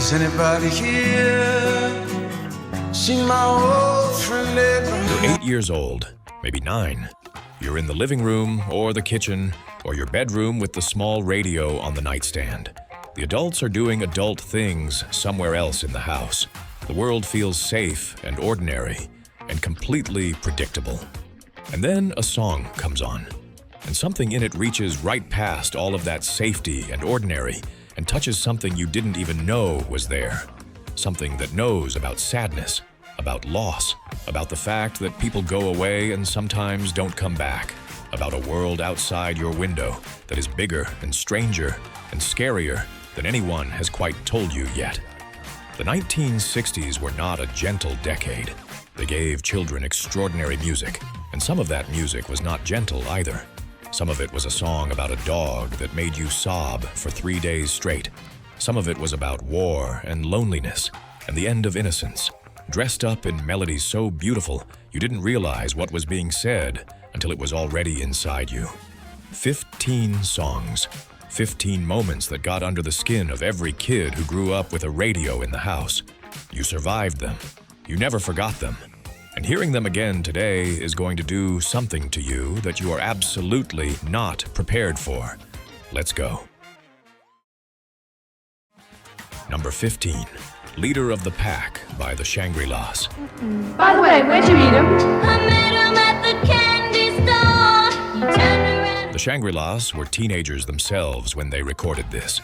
Has anybody here seen my old friend Abraham? You're 8 years old, maybe 9. You're in the living room or the kitchen or your bedroom with the small radio on the nightstand. The adults are doing adult things somewhere else in the house. The world feels safe and ordinary and completely predictable. And then a song comes on, and something in it reaches right past all of that safety and ordinary and touches something you didn't even know was there. Something that knows about sadness, about loss, about the fact that people go away and sometimes don't come back, about a world outside your window that is bigger and stranger and scarier than anyone has quite told you yet. The 1960s were not a gentle decade. They gave children extraordinary music, and some of that music was not gentle either. Some of it was a song about a dog that made you sob for 3 days straight. Some of it was about war and loneliness and the end of innocence, dressed up in melodies so beautiful you didn't realize what was being said until it was already inside you. 15 songs, 15 moments that got under the skin of every kid who grew up with a radio in the house. You survived them. You never forgot them. And hearing them again today is going to do something to you that you are absolutely not prepared for. Let's go. Number 15, Leader of the Pack by the Shangri-Las. By the way, where'd you meet him? I met him at the candy store. He turned around. The Shangri-Las were teenagers themselves when they recorded this.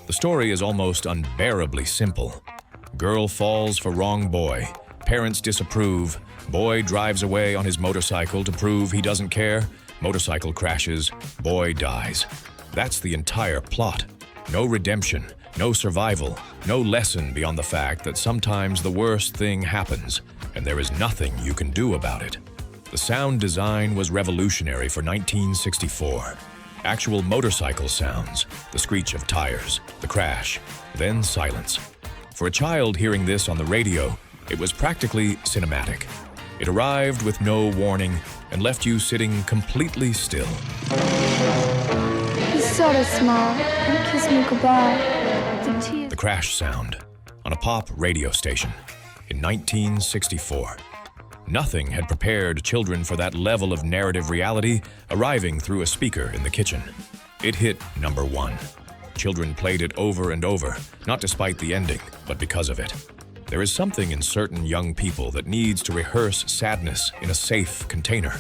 The story is almost unbearably simple. Girl falls for wrong boy. Parents disapprove. Boy drives away on his motorcycle to prove he doesn't care. Motorcycle crashes. Boy dies. That's the entire plot. No redemption, no survival, no lesson beyond the fact that sometimes the worst thing happens, and there is nothing you can do about it. The sound design was revolutionary for 1964. Actual motorcycle sounds, the screech of tires, the crash, then silence. For a child hearing this on the radio, it was practically cinematic. It arrived with no warning and left you sitting completely still. He's sort of small. Don't kiss me goodbye. The tears. The crash sound on a pop radio station in 1964. Nothing had prepared children for that level of narrative reality arriving through a speaker in the kitchen. It hit number 1. Children played it over and over, not despite the ending, but because of it. There is something in certain young people that needs to rehearse sadness in a safe container.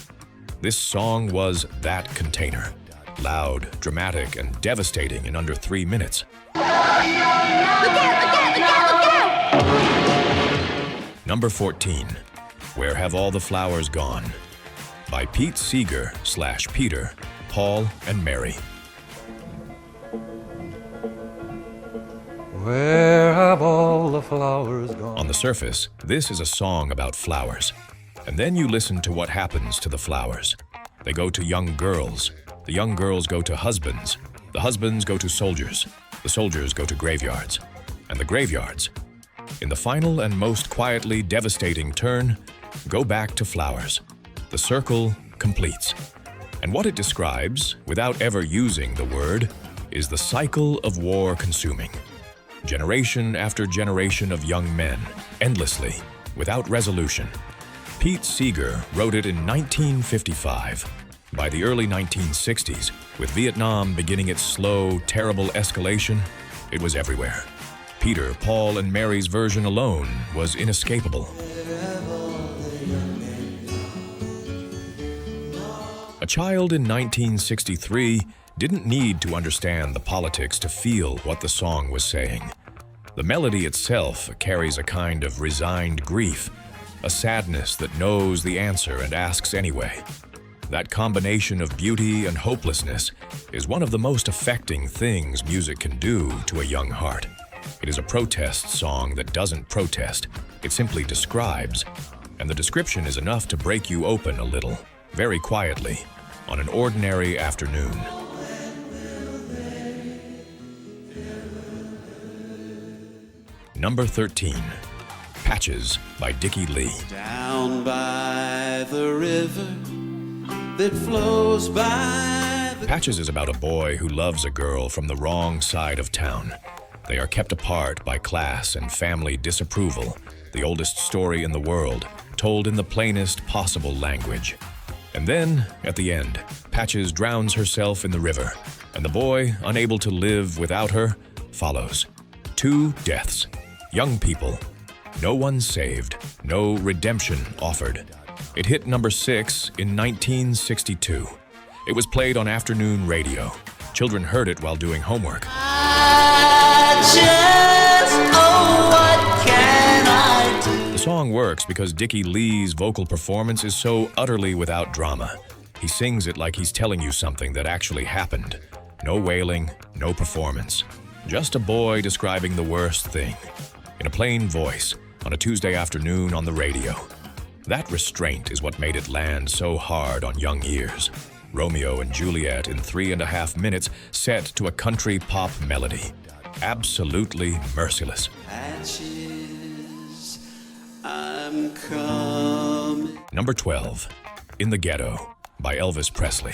This song was that container. Loud, dramatic, and devastating in under 3 minutes. Look out! Number 14, Where Have All the Flowers Gone? By Pete Seeger / Peter, Paul, and Mary. Where have all the flowers gone? On the surface, this is a song about flowers. And then you listen to what happens to the flowers. They go to young girls. The young girls go to husbands. The husbands go to soldiers. The soldiers go to graveyards. And the graveyards, in the final and most quietly devastating turn, go back to flowers. The circle completes. And what it describes, without ever using the word, is the cycle of war consuming. Generation after generation of young men, endlessly, without resolution. Pete Seeger wrote it in 1955. By the early 1960s, with Vietnam beginning its slow, terrible escalation, it was everywhere. Peter, Paul, and Mary's version alone was inescapable. A child in 1963 didn't need to understand the politics to feel what the song was saying. The melody itself carries a kind of resigned grief, a sadness that knows the answer and asks anyway. That combination of beauty and hopelessness is one of the most affecting things music can do to a young heart. It is a protest song that doesn't protest, it simply describes, and the description is enough to break you open a little, very quietly, on an ordinary afternoon. Number 13, Patches by Dickie Lee. Down by the river that flows by the... Patches is about a boy who loves a girl from the wrong side of town. They are kept apart by class and family disapproval, the oldest story in the world, told in the plainest possible language. And then, at the end, Patches drowns herself in the river, and the boy, unable to live without her, follows. 2 deaths. Young people. No one saved. No redemption offered. It hit number 6 in 1962. It was played on afternoon radio. Children heard it while doing homework. The song works because Dickie Lee's vocal performance is so utterly without drama. He sings it like he's telling you something that actually happened. No wailing, no performance. Just a boy describing the worst thing. In a plain voice, on a Tuesday afternoon on the radio. That restraint is what made it land so hard on young ears. Romeo and Juliet in 3.5 minutes set to a country pop melody. Absolutely merciless. Patches, I'm coming. Number 12, In the Ghetto by Elvis Presley.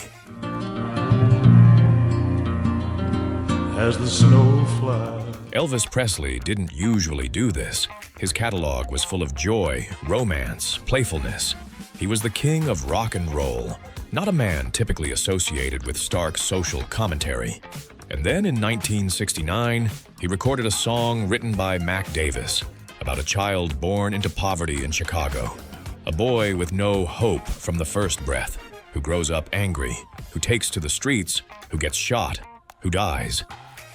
As the snow flies. Elvis Presley didn't usually do this. His catalog was full of joy, romance, playfulness. He was the king of rock and roll, not a man typically associated with stark social commentary. And then in 1969, he recorded a song written by Mac Davis about a child born into poverty in Chicago. A boy with no hope from the first breath, who grows up angry, who takes to the streets, who gets shot, who dies.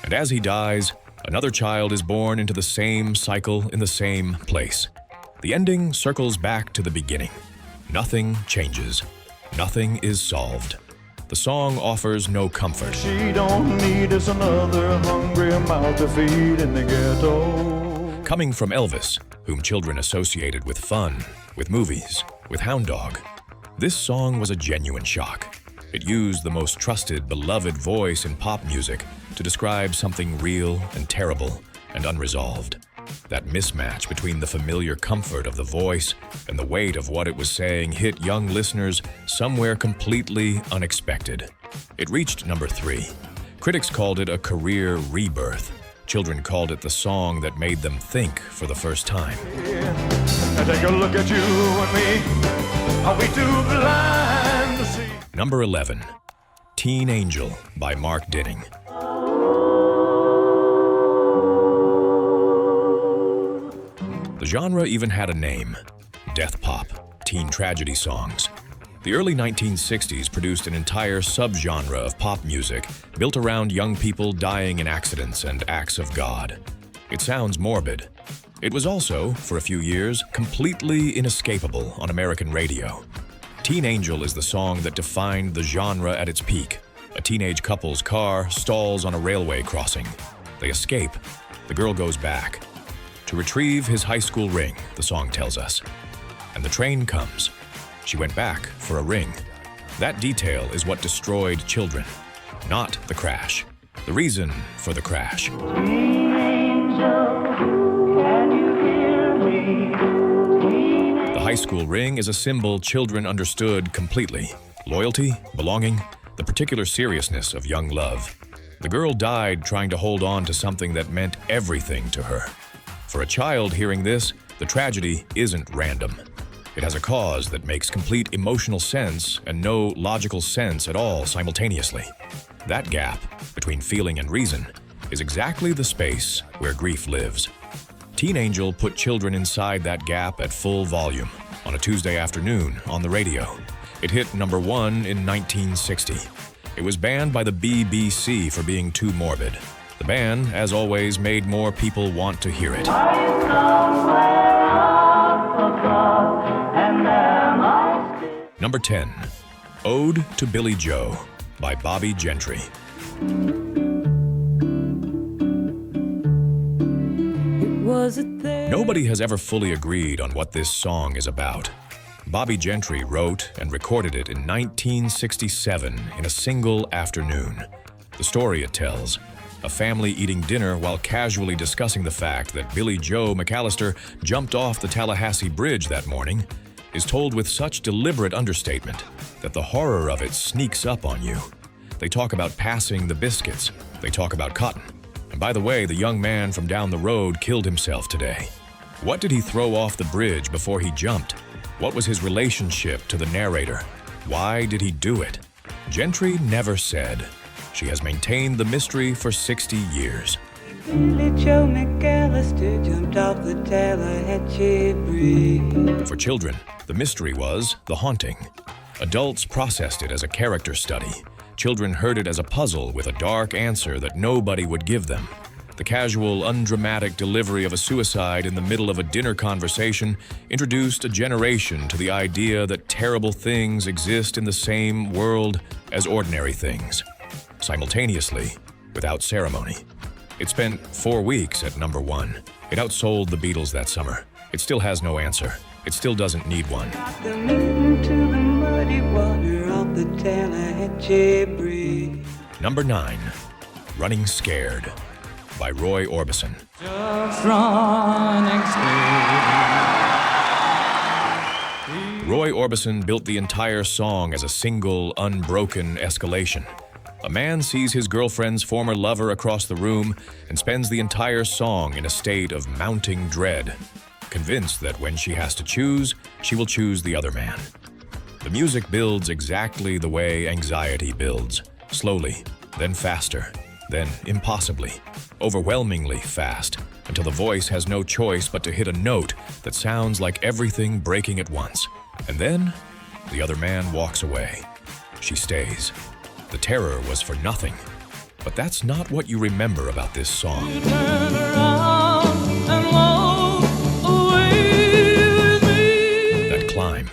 And as he dies, another child is born into the same cycle in the same place. The ending circles back to the beginning. Nothing changes. Nothing is solved. The song offers no comfort. She don't need us another hungry mouth to feed in the ghetto. Coming from Elvis, whom children associated with fun, with movies, with Hound Dog, this song was a genuine shock. It used the most trusted, beloved voice in pop music to describe something real and terrible and unresolved. That mismatch between the familiar comfort of the voice and the weight of what it was saying hit young listeners somewhere completely unexpected. It reached number 3. Critics called it a career rebirth. Children called it the song that made them think for the first time. Now take a look at you and me. Are we too blind to see? Number 11, Teen Angel by Mark Dinning. The genre even had a name, death pop, teen tragedy songs. The early 1960s produced an entire subgenre of pop music built around young people dying in accidents and acts of God. It sounds morbid. It was also, for a few years, completely inescapable on American radio. Teen Angel is the song that defined the genre at its peak. A teenage couple's car stalls on a railway crossing. They escape. The girl goes back to retrieve his high school ring, the song tells us. And the train comes. She went back for a ring. That detail is what destroyed children, not the crash. The reason for the crash. The high school ring is a symbol children understood completely. Loyalty, belonging, the particular seriousness of young love. The girl died trying to hold on to something that meant everything to her. For a child hearing this, the tragedy isn't random. It has a cause that makes complete emotional sense and no logical sense at all simultaneously. That gap between feeling and reason is exactly the space where grief lives. Teen Angel put children inside that gap at full volume on a Tuesday afternoon on the radio. It hit number 1 in 1960. It was banned by the BBC for being too morbid. The ban, as always, made more people want to hear it. Number 10, Ode to Billy Joe by Bobby Gentry. Nobody has ever fully agreed on what this song is about. Bobby Gentry wrote and recorded it in 1967 in a single afternoon. The story it tells, a family eating dinner while casually discussing the fact that Billy Joe McAllister jumped off the Tallahassee Bridge that morning, is told with such deliberate understatement that the horror of it sneaks up on you. They talk about passing the biscuits. They talk about cotton. And by the way, the young man from down the road killed himself today. What did he throw off the bridge before he jumped? What was his relationship to the narrator? Why did he do it? Gentry never said. She has maintained the mystery for 60 years. Billy Joe McAllister jumped off the Tallahatchie Bridge. For children, the mystery was the haunting. Adults processed it as a character study. Children heard it as a puzzle with a dark answer that nobody would give them. The casual, undramatic delivery of a suicide in the middle of a dinner conversation introduced a generation to the idea that terrible things exist in the same world as ordinary things, simultaneously, without ceremony. It spent 4 weeks at number 1. It outsold the Beatles that summer. It still has no answer. It still doesn't need one. Got them into the muddy water off the Tallahatchie Bridge. Number 9, Running Scared, by Roy Orbison. Just running scared. Roy Orbison built the entire song as a single, unbroken escalation. A man sees his girlfriend's former lover across the room and spends the entire song in a state of mounting dread, convinced that when she has to choose, she will choose the other man. The music builds exactly the way anxiety builds, slowly, then faster, then impossibly, overwhelmingly fast, until the voice has no choice but to hit a note that sounds like everything breaking at once. And then, the other man walks away. She stays. The terror was for nothing. But that's not what you remember about this song. Turn around and walk away with me. That climb,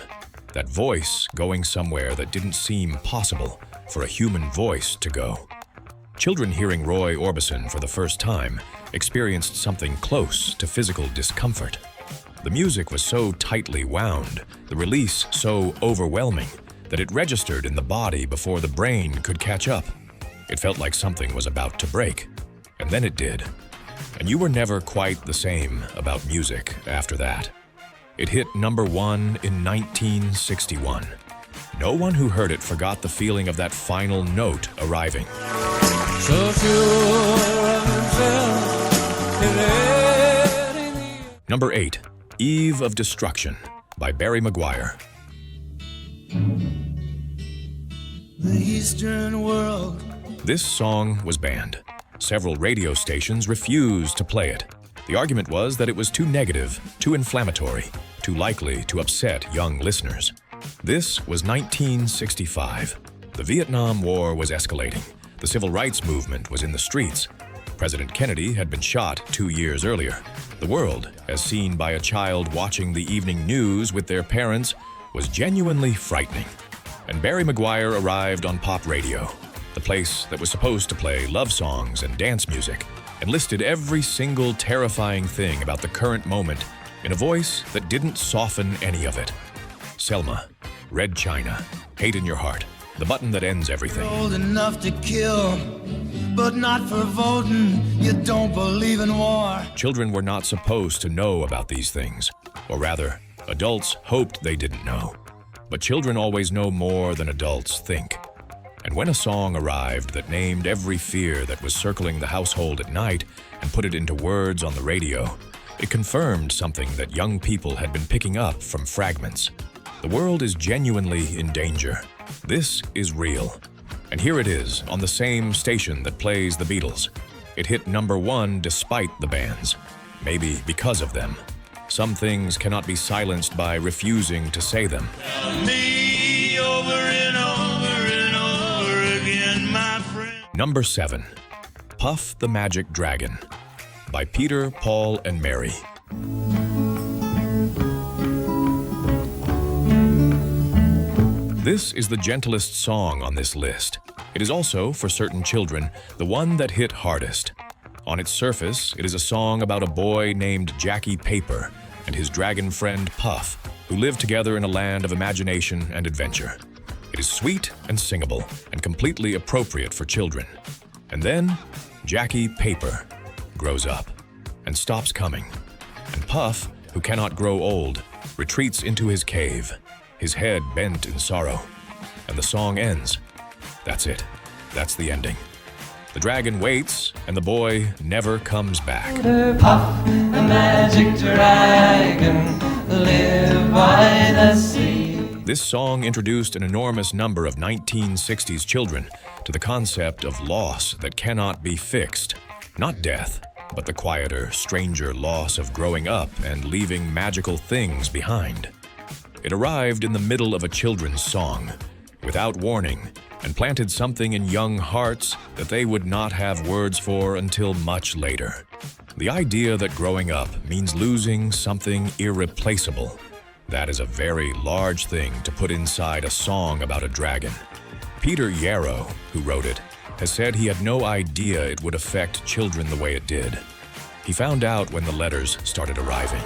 that voice going somewhere that didn't seem possible for a human voice to go. Children hearing Roy Orbison for the first time experienced something close to physical discomfort. The music was so tightly wound, the release so overwhelming, that it registered in the body before the brain could catch up. It felt like something was about to break, and then it did. And you were never quite the same about music after that. It hit number 1 in 1961. No one who heard it forgot the feeling of that final note arriving. So sure of himself, he let in the Number 8, Eve of Destruction, by Barry Maguire. The Eastern world. This song was banned. Several radio stations refused to play it. The argument was that it was too negative, too inflammatory, too likely to upset young listeners. This was 1965. The Vietnam War was escalating. The civil rights movement was in the streets. President Kennedy had been shot 2 years earlier. The world, as seen by a child watching the evening news with their parents, was genuinely frightening. And Barry Maguire arrived on pop radio, the place that was supposed to play love songs and dance music, and listed every single terrifying thing about the current moment in a voice that didn't soften any of it. Selma, Red China, Hate in Your Heart, the button that ends everything. Old enough to kill, but not for voting. You don't believe in war. Children were not supposed to know about these things, or rather, adults hoped they didn't know. But children always know more than adults think. And when a song arrived that named every fear that was circling the household at night and put it into words on the radio, it confirmed something that young people had been picking up from fragments. The world is genuinely in danger. This is real. And here it is, on the same station that plays the Beatles. It hit number 1 despite the bans. Maybe because of them. Some things cannot be silenced by refusing to say them. Me over and over and over again, my friend. Number 7, Puff the Magic Dragon, by Peter, Paul, and Mary. This is the gentlest song on this list. It is also, for certain children, the one that hit hardest. On its surface, it is a song about a boy named Jackie Paper and his dragon friend Puff, who live together in a land of imagination and adventure. It is sweet and singable and completely appropriate for children. And then, Jackie Paper grows up and stops coming. And Puff, who cannot grow old, retreats into his cave, his head bent in sorrow. And the song ends. That's it. That's the ending. The dragon waits, and the boy never comes back. Puff, the magic dragon, live by the sea. This song introduced an enormous number of 1960s children to the concept of loss that cannot be fixed. Not death, but the quieter, stranger loss of growing up and leaving magical things behind. It arrived in the middle of a children's song, without warning, and planted something in young hearts that they would not have words for until much later. The idea that growing up means losing something irreplaceable. That is a very large thing to put inside a song about a dragon. Peter Yarrow, who wrote it, has said he had no idea it would affect children the way it did. He found out when the letters started arriving.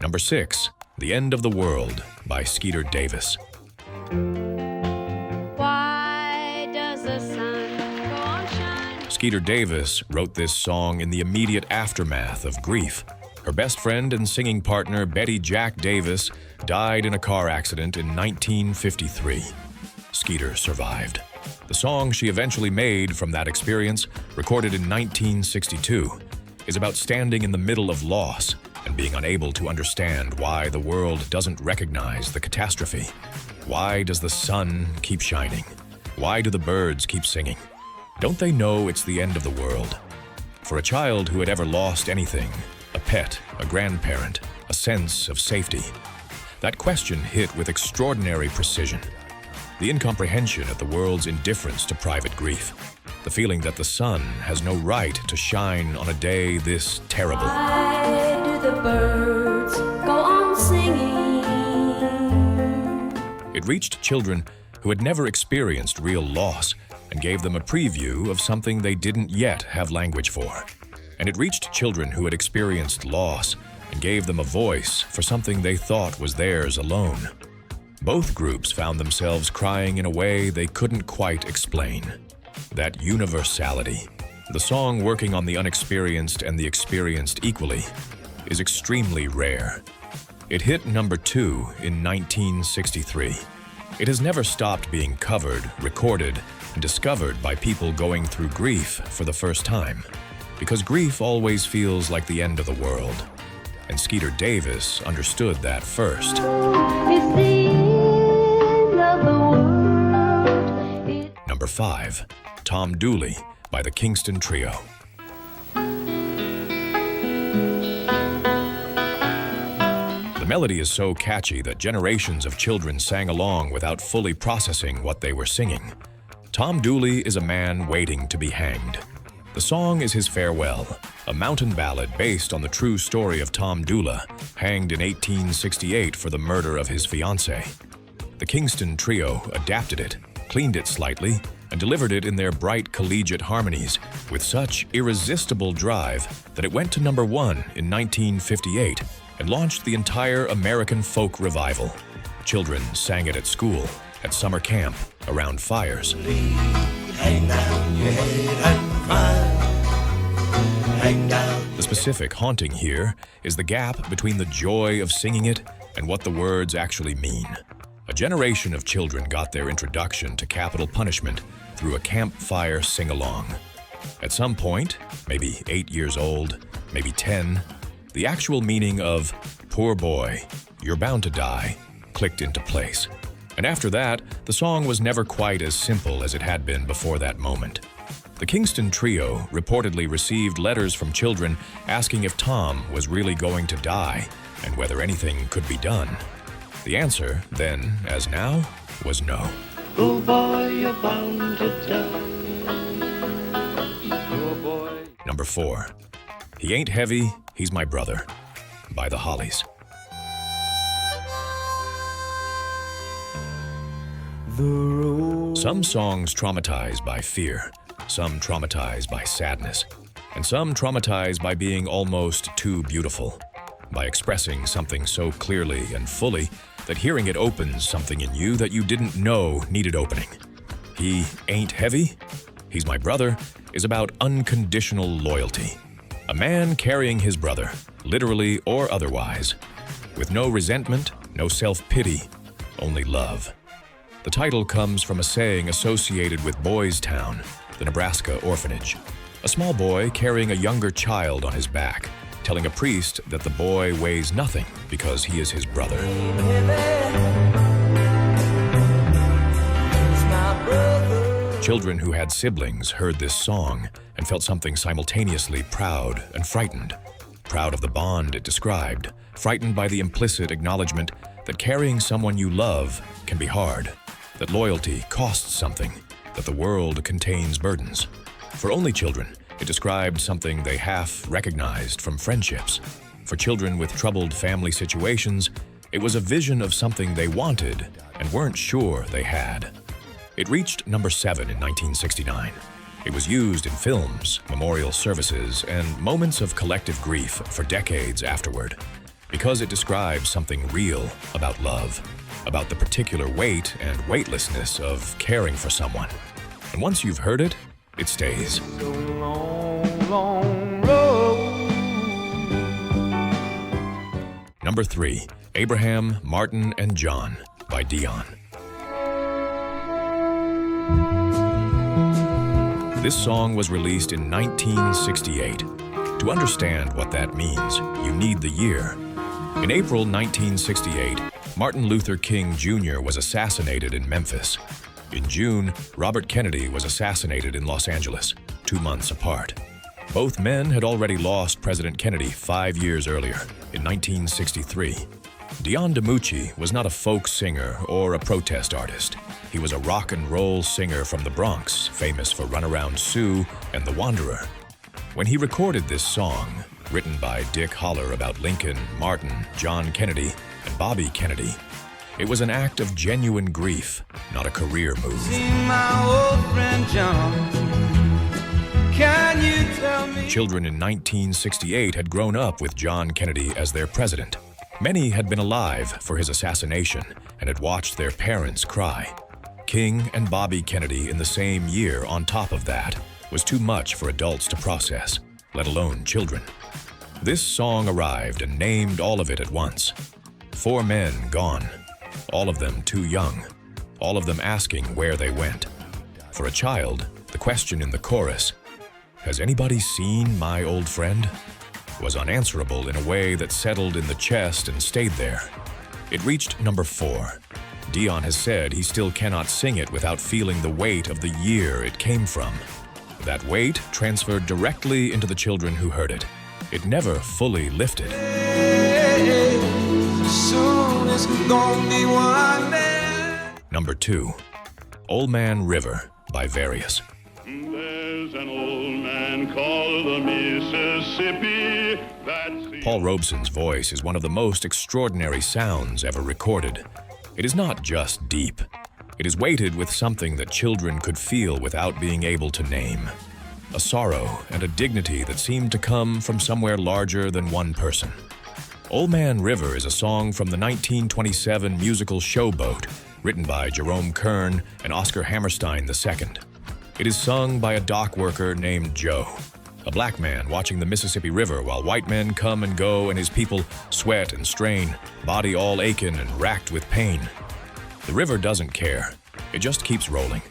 Number 6, The End of the World by Skeeter Davis. Why does the sun go on shining? Skeeter Davis wrote this song in the immediate aftermath of grief. Her best friend and singing partner, Betty Jack Davis, died in a car accident in 1953. Skeeter survived. The song she eventually made from that experience, recorded in 1962, is about standing in the middle of loss and being unable to understand why the world doesn't recognize the catastrophe. Why does the sun keep shining? Why do the birds keep singing? Don't they know it's the end of the world? For a child who had ever lost anything, a pet, a grandparent, a sense of safety, that question hit with extraordinary precision. The incomprehension at the world's indifference to private grief. The feeling that the sun has no right to shine on a day this terrible. Why do the birds go on singing? It reached children who had never experienced real loss and gave them a preview of something they didn't yet have language for. And it reached children who had experienced loss and gave them a voice for something they thought was theirs alone. Both groups found themselves crying in a way they couldn't quite explain. That universality, the song working on the unexperienced and the experienced equally, is extremely rare. It hit number 2 in 1963. It has never stopped being covered, recorded, and discovered by people going through grief for the first time. Because grief always feels like the end of the world. And Skeeter Davis understood that first. It's the end of the world. Number 5, Tom Dooley by the Kingston Trio. The melody is so catchy that generations of children sang along without fully processing what they were singing. Tom Dooley is a man waiting to be hanged. The song is his farewell, a mountain ballad based on the true story of Tom Dooley, hanged in 1868 for the murder of his fiancée. The Kingston Trio adapted it, cleaned it slightly, and delivered it in their bright collegiate harmonies with such irresistible drive that it went to number 1 in 1958 and launched the entire American folk revival. Children sang it at school, at summer camp, around fires. Hang down your head and cry. Hang down. The specific haunting here is the gap between the joy of singing it and what the words actually mean. A generation of children got their introduction to capital punishment through a campfire sing-along. At some point, maybe 8 years old, maybe 10, the actual meaning of "poor boy, you're bound to die" clicked into place. And after that, the song was never quite as simple as it had been before that moment. The Kingston Trio reportedly received letters from children asking if Tom was really going to die and whether anything could be done. The answer, then as now, was no. Oh boy, you're bound to die. Oh boy. Number 4, He Ain't Heavy, He's My Brother by the Hollies. Some songs traumatize by fear, some traumatize by sadness, and some traumatize by being almost too beautiful, by expressing something so clearly and fully that hearing it opens something in you that you didn't know needed opening. He Ain't Heavy, He's My Brother is about unconditional loyalty. A man carrying his brother, literally or otherwise, with no resentment, no self-pity, only love. The title comes from a saying associated with Boys Town, the Nebraska orphanage. A small boy carrying a younger child on his back, telling a priest that the boy weighs nothing because he is his brother. Children who had siblings heard this song and felt something simultaneously proud and frightened. Proud of the bond it described, frightened by the implicit acknowledgement that carrying someone you love can be hard, that loyalty costs something, that the world contains burdens. For only children, it described something they half recognized from friendships. For children with troubled family situations, it was a vision of something they wanted and weren't sure they had. It reached number 7 in 1969. It was used in films, memorial services, and moments of collective grief for decades afterward, because it describes something real about love, about the particular weight and weightlessness of caring for someone. And once you've heard it, it stays. Number 3, Abraham, Martin, and John by Dion. This song was released in 1968. To understand what that means, you need the year. In April 1968, Martin Luther King Jr. was assassinated in Memphis. In June, Robert Kennedy was assassinated in Los Angeles, 2 months apart. Both men had already lost President Kennedy 5 years earlier, in 1963. Dion DiMucci was not a folk singer or a protest artist. He was a rock and roll singer from the Bronx, famous for Runaround Sue and The Wanderer. When he recorded this song, written by Dick Holler about Lincoln, Martin, John Kennedy, and Bobby Kennedy, it was an act of genuine grief, not a career move. See my old friend John, can you tell me? Children in 1968 had grown up with John Kennedy as their president. Many had been alive for his assassination and had watched their parents cry. King and Bobby Kennedy in the same year on top of that was too much for adults to process, let alone children. This song arrived and named all of it at once. 4 men gone, all of them too young, all of them asking where they went. For a child, the question in the chorus, "Has anybody seen my old friend?" was unanswerable in a way that settled in the chest and stayed there. It reached number 4. Dion has said he still cannot sing it without feeling the weight of the year it came from. That weight transferred directly into the children who heard it. It never fully lifted. Soon it's gonna be one day. Number 2, Old Man River by Various. There's an old man called the Mississippi that's... Paul Robeson's voice is one of the most extraordinary sounds ever recorded. It is not just deep. It is weighted with something that children could feel without being able to name. A sorrow and a dignity that seemed to come from somewhere larger than one person. Old Man River is a song from the 1927 musical Showboat, written by Jerome Kern and Oscar Hammerstein II. It is sung by a dock worker named Joe, a black man watching the Mississippi River while white men come and go and his people sweat and strain, body all aching and racked with pain. The river doesn't care. It just keeps rolling.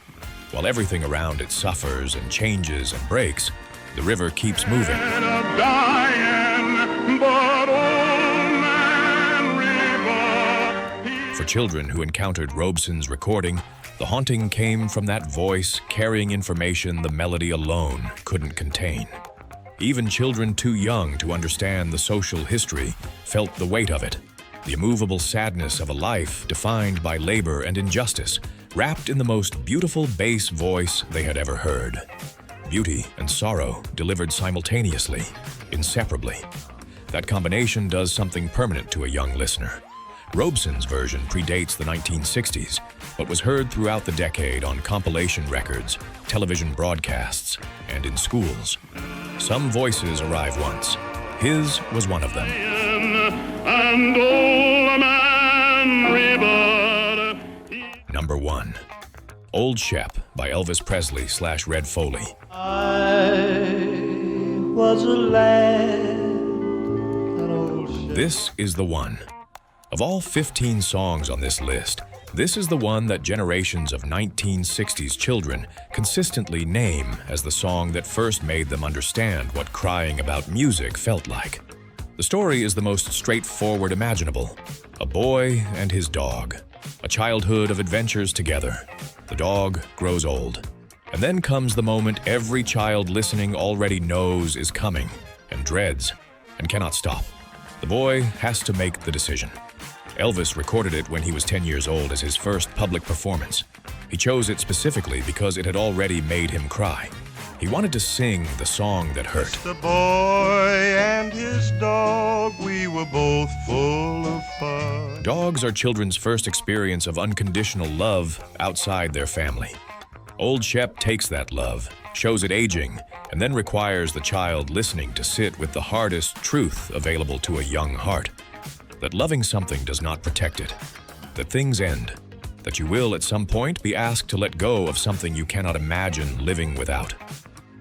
While everything around it suffers and changes and breaks, the river keeps moving. For children who encountered Robeson's recording, the haunting came from that voice carrying information the melody alone couldn't contain. Even children too young to understand the social history felt the weight of it, the immovable sadness of a life defined by labor and injustice, wrapped in the most beautiful bass voice they had ever heard. Beauty and sorrow delivered simultaneously, inseparably. That combination does something permanent to a young listener. Robeson's version predates the 1960s, but was heard throughout the decade on compilation records, television broadcasts, and in schools. Some voices arrive once. His was one of them. And Old Man River. Number 1, Old Shep by Elvis Presley / Red Foley. I was a lad, an old ship. This is the one. Of all 15 songs on this list, This is the one that generations of 1960s children consistently name as the song that first made them understand what crying about music felt like. The story is the most straightforward imaginable. A boy and his dog. A childhood of adventures together. The dog grows old. And then comes the moment every child listening already knows is coming, and dreads, and cannot stop. The boy has to make the decision. Elvis recorded it when he was 10 years old as his first public performance. He chose it specifically because it had already made him cry. He wanted to sing the song that hurt. The boy and his dog, we were both full of fun. Dogs are children's first experience of unconditional love outside their family. Old Shep takes that love, shows it aging, and then requires the child listening to sit with the hardest truth available to a young heart. That loving something does not protect it. That things end. That you will at some point be asked to let go of something you cannot imagine living without.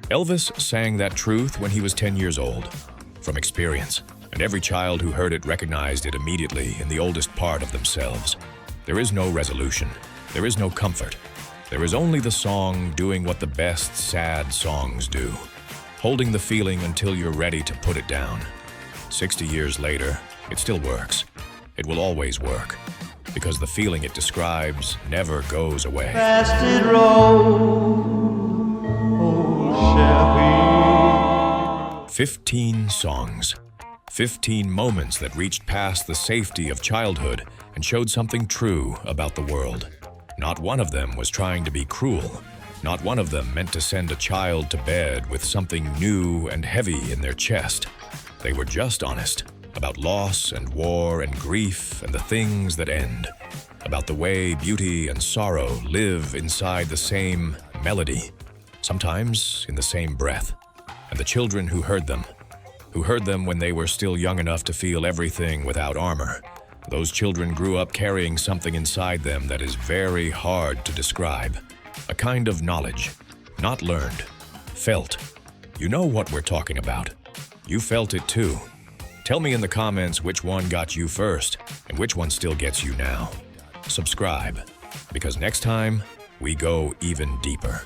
Elvis sang that truth when he was 10 years old, from experience, and every child who heard it recognized it immediately in the oldest part of themselves. There is no resolution. There is no comfort. There is only the song doing what the best sad songs do, holding the feeling until you're ready to put it down. 60 years later, it still works. It will always work, because the feeling it describes never goes away. Fast it rolls, oh Chevy. 15 songs. 15 moments that reached past the safety of childhood and showed something true about the world. Not one of them was trying to be cruel. Not one of them meant to send a child to bed with something new and heavy in their chest. They were just honest about loss and war and grief and the things that end. About the way beauty and sorrow live inside the same melody, sometimes in the same breath. And the children who heard them when they were still young enough to feel everything without armor. Those children grew up carrying something inside them that is very hard to describe. A kind of knowledge, not learned, felt. You know what we're talking about. You felt it too. Tell me in the comments which one got you first and which one still gets you now. Subscribe, because next time we go even deeper.